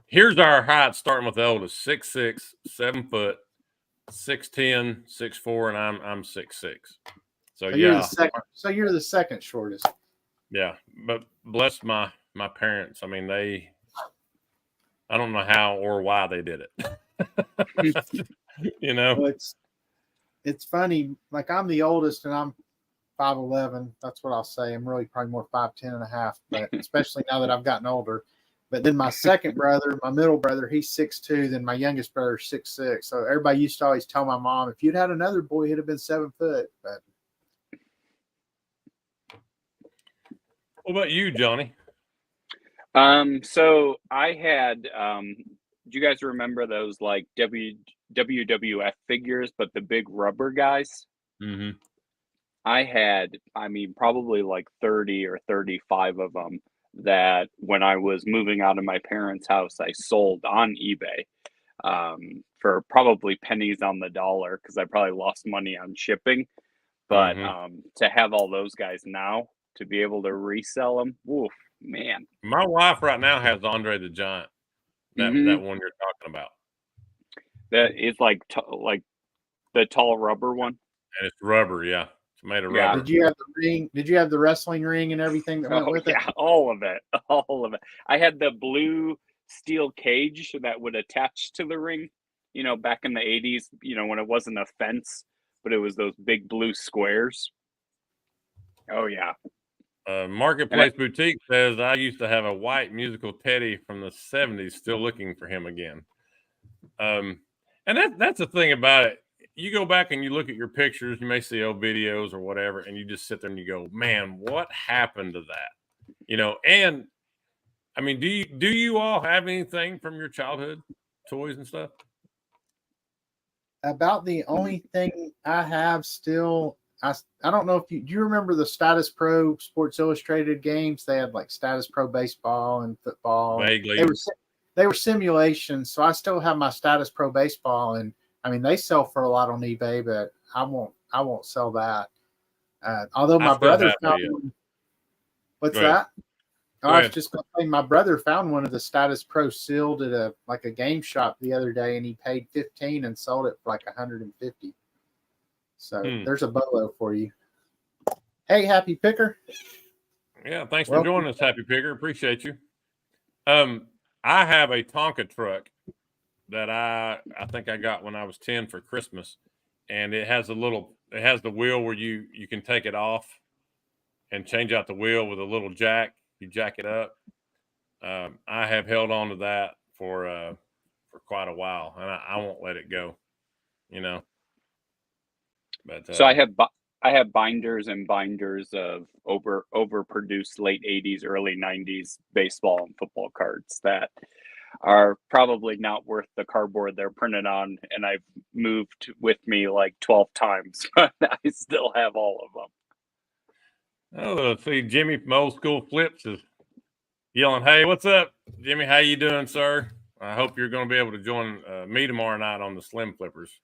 here's our height, starting with the oldest: 6'6", 7 foot, 6'10", 6'4", and I'm 6'6". So you're the second. So you're the second shortest. Yeah, but bless my parents. I mean, I don't know how or why they did it. Well, it's funny. Like, I'm the oldest, and I'm 5'11". That's what I'll say. I'm really probably more 5'10" and a half, but especially now that I've gotten older. But then my second brother, my middle brother, he's 6'2". Then my youngest brother is 6'6". So everybody used to always tell my mom, if you'd had another boy, he'd have been 7 foot. But what about you, Johnny? So I had, do you guys remember those like WWF figures, but the big rubber guys? Mm-hmm. I had, probably like 30 or 35 of them that when I was moving out of my parents' house, I sold on eBay for probably pennies on the dollar, because I probably lost money on shipping. But to have all those guys now, to be able to resell them, woof, man. My wife right now has Andre the Giant, that one you're talking about. That is like the tall rubber one. And it's rubber, yeah. It's made of rubber. Did you have the ring? Did you have the wrestling ring and everything that went with it? Yeah, all of it. I had the blue steel cage that would attach to the ring, back in the 80s, when it wasn't a fence, but it was those big blue squares. Oh, yeah. Marketplace Boutique says, I used to have a white musical Teddy from the 70s, still looking for him again. And that's the thing about it. You go back and you look at your pictures, you may see old videos or whatever, and you just sit there and you go, man, what happened to that? And I mean, do you all have anything from your childhood, toys and stuff? About the only thing I have still, I don't know if do you remember the Status Pro Sports Illustrated games? They had like Status Pro baseball and football. Vaguely. They were simulations, so I still have my Status Pro baseball, and they sell for a lot on eBay, but I won't sell that. Although my brother found one. What's that? I was just going to say, my brother found one of the Status Pro sealed at a game shop the other day, and he paid 15 and sold it for like 150. So there's a bolo for you. Hey, Happy Picker. Yeah, thanks for joining us, Happy Picker. Appreciate you. I have a Tonka truck that I think I got when I was 10 for Christmas, and it has the wheel where you can take it off and change out the wheel with a little jack. You jack it up. I have held on to that for quite a while, and I won't let it go. But so I have binders and binders of overproduced late 80s, early 90s baseball and football cards that are probably not worth the cardboard they're printed on, and I've moved with me like 12 times, but I still have all of them. Oh, see, Jimmy from Old School Flips is yelling, "Hey, what's up, Jimmy? How you doing, sir? I hope you're going to be able to join me tomorrow night on the Slim Flippers."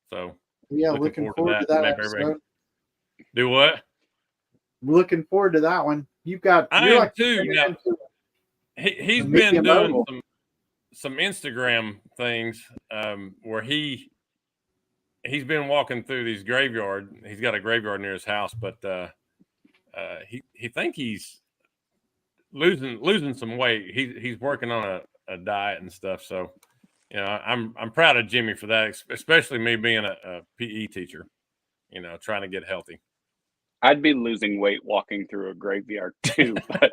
So yeah, looking forward to that episode. Do what? Looking forward to that one. You're am too. Now, he's been doing some Instagram things where he's been walking through these graveyard. He's got a graveyard near his house, but he think he's losing some weight. He's working on a diet and stuff. So, I'm proud of Jimmy for that, especially me being a PE teacher, trying to get healthy. I'd be losing weight walking through a graveyard too, but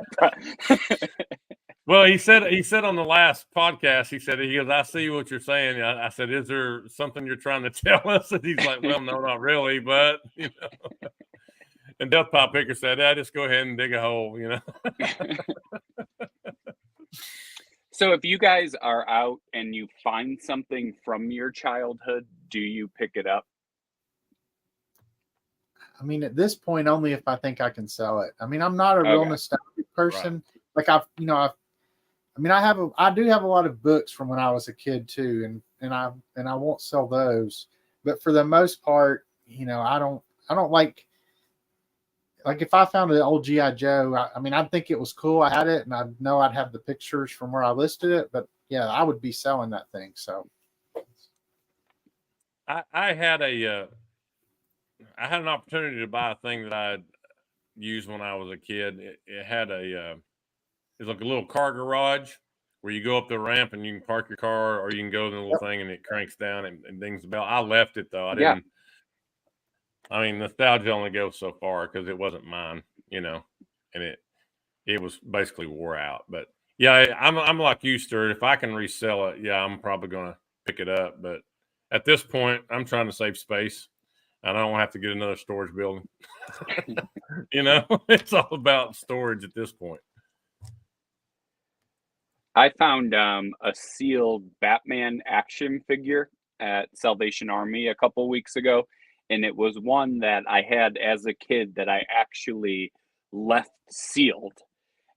well, he said on the last podcast, he goes, "I see what you're saying." I said, "Is there something you're trying to tell us?" And he's like, "Well, no, not really, but And Death Pop Picker said, just go ahead and dig a hole, So if you guys are out and you find something from your childhood, do you pick it up? I mean, at this point, only if I think I can sell it. I mean, I'm not a real nostalgic person. Right. Like I do have a lot of books from when I was a kid too, and I won't sell those. But for the most part, I don't like if I found an old G.I. Joe, I'd think it was cool. I had it, and I know I'd have the pictures from where I listed it. But yeah, I would be selling that thing. So I had an opportunity to buy a thing that I used when I was a kid. It had it's like a little car garage where you go up the ramp and you can park your car, or you can go in the little thing and it cranks down and dings the bell. I left it though. I didn't. I mean, nostalgia only goes so far because it wasn't mine, and it was basically wore out. But yeah, I'm like you, Stuart. If I can resell it, yeah, I'm probably gonna pick it up. But at this point, I'm trying to save space. I don't have to get another storage building. It's all about storage at this point. I found a sealed Batman action figure at Salvation Army a couple weeks ago, and it was one that I had as a kid that I actually left sealed.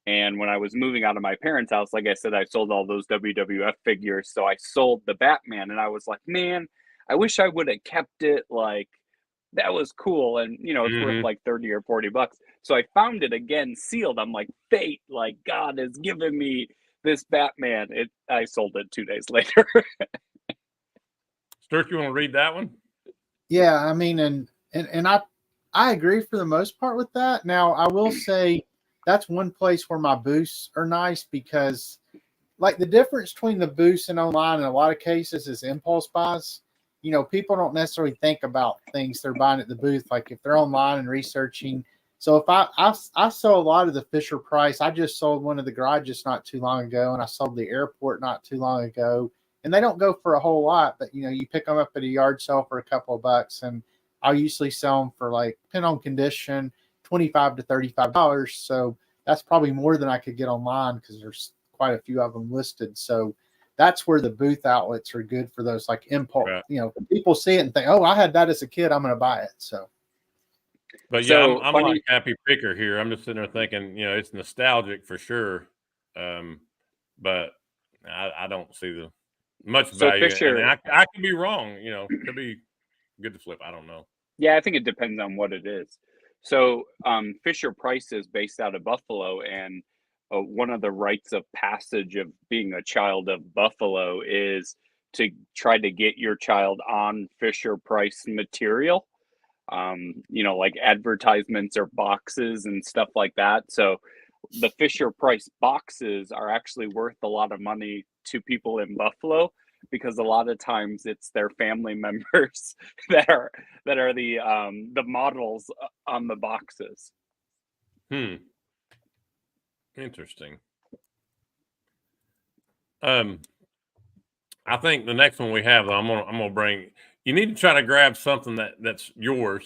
And when I was moving out of my parents' house, like I said, I sold all those WWF figures, so I sold the Batman, and I was like, man, I wish I would have kept it. Like, that was cool, and it's worth like 30 or 40 bucks. So I found it again sealed. I'm like, fate, like God has given me this Batman. I sold it 2 days later. Stuart, you want to read that one? Yeah, I mean, and I agree for the most part with that. Now, I will say that's one place where my booths are nice, because like the difference between the booths and online in a lot of cases is impulse buys. People don't necessarily think about things they're buying at the booth, like if they're online and researching. So if I sell a lot of the Fisher Price. I just sold one of the garages not too long ago, and I sold the airport not too long ago. And they don't go for a whole lot, but you pick them up at a yard sale for a couple of bucks, and I'll usually sell them for, like, depending on condition, $25 to $35. So that's probably more than I could get online because there's quite a few of them listed. So that's where the booth outlets are good for those, like, impulse. Right. People see it and think, "Oh, I had that as a kid. I'm going to buy it." So. But yeah, I'm like Happy Picker here. I'm just sitting there thinking, it's nostalgic for sure, but I don't see the much value. Fisher, and I could be wrong. It could be good to flip. I don't know. Yeah, I think it depends on what it is. So Fisher Price is based out of Buffalo, and one of the rites of passage of being a child of Buffalo is to try to get your child on Fisher Price material, like advertisements or boxes and stuff like that. So the Fisher Price boxes are actually worth a lot of money to people in Buffalo, because a lot of times it's their family members that are the models on the boxes. Interesting. I think the next one we have, I'm gonna bring. You need to try to grab something that's yours,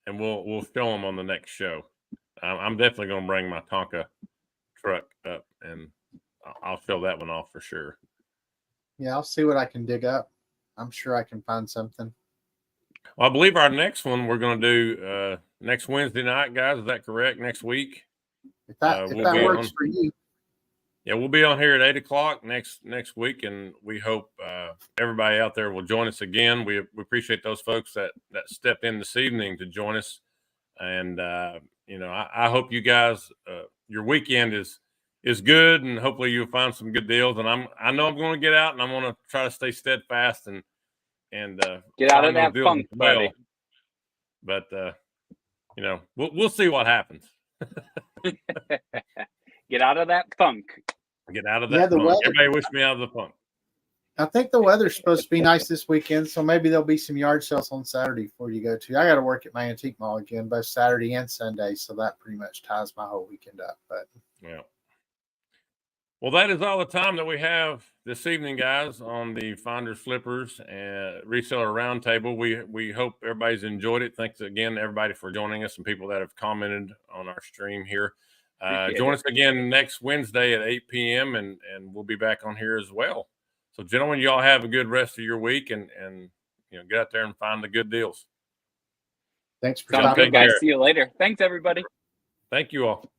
and we'll show them on the next show. I'm definitely gonna bring my Tonka truck up, and I'll show that one off for sure. Yeah, I'll see what I can dig up. I'm sure I can find something. Well, I believe our next one we're going to do next Wednesday night, guys. Is that correct? Next week? If that works for you. Yeah, we'll be on here at 8:00 next week, and we hope everybody out there will join us again. We appreciate those folks that stepped in this evening to join us, and I hope you guys your weekend is good, and hopefully you'll find some good deals. And I know I'm going to get out, and I'm going to try to stay steadfast and get out of that funk, buddy. But we'll see what happens. Get out of that funk. Get out of that funk. Weather, everybody wish me out of the funk. I think the weather's supposed to be nice this weekend, so maybe there'll be some yard sales on Saturday for you to go to. I got to work at my antique mall again, both Saturday and Sunday, so that pretty much ties my whole weekend up. But yeah. Well, that is all the time that we have this evening, guys, on the Finders, Flippers, and Reseller Roundtable. We hope everybody's enjoyed it. Thanks again, everybody, for joining us and people that have commented on our stream here. Join us again next Wednesday at 8 p.m., and we'll be back on here as well. So, gentlemen, you all have a good rest of your week, and get out there and find the good deals. Thanks for stopping, guys. See you later. Thanks, everybody. Thank you all.